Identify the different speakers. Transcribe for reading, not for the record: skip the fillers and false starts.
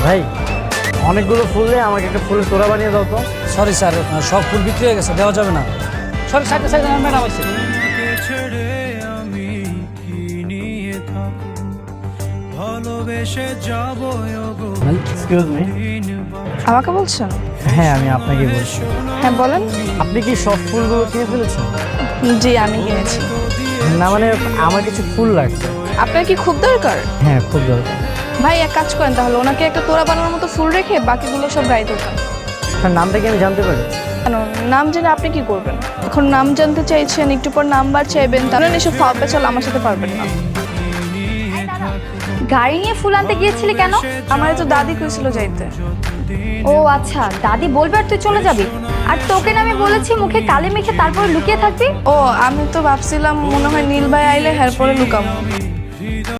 Speaker 1: ভাই অনেকগুলো ফুল দিয়ে আমাকে একটা ফুলের তোড়া বানিয়ে দাও তো।
Speaker 2: সরি স্যার, সব ফুল বিক্রি হয়ে গেছে, দেওয়া যাবে না। সরি সাইডে সাইডে ম্যাডাম আছে।
Speaker 1: Excuse me.
Speaker 3: আমাকে বলছেন?
Speaker 1: হ্যাঁ আমি আপনাকে বলছি।
Speaker 3: হ্যাঁ বলেন।
Speaker 1: আপনি কি সব ফুলগুলো কিনে ফেলেছেন?
Speaker 3: জি আমি কিনেছি।
Speaker 1: না মানে আমার কিছু ফুল লাগবে।
Speaker 3: আপনার কি খুব দরকার?
Speaker 1: হ্যাঁ খুব দরকার।
Speaker 3: ভাই এক কাজ করেন তাহলে, ওনাকে একটা তোড়া বানানোর মতো ফুল রেখে বাকিগুলো সব গাড়িতে উঠান।
Speaker 1: আপনার নামটা কি আমি জানতে পারি?
Speaker 3: কেন, নাম জেনে আপনি কি করবেন? এখন নাম জানতে চাইছেন, একটু পর নাম্বার চাইবেন, তাহলে এসব ফাও পেছাল আমার সাথে পারবেন না।
Speaker 4: গাড়ি নিয়ে ফুল আনতে গিয়েছিলি কেন?
Speaker 3: আমার তো দাদি কইছিল যাইতে।
Speaker 4: ও আচ্ছা, দাদি বলবে আর তুই চলে যাবি। আর তোকে না আমি বলেছি মুখে কালি মেখে তারপর লুকিয়ে থাকবি।
Speaker 3: ও আমি তো ভাবছিলাম মনে হয় নীল ভাই আইলে হের পরে লুকাবো।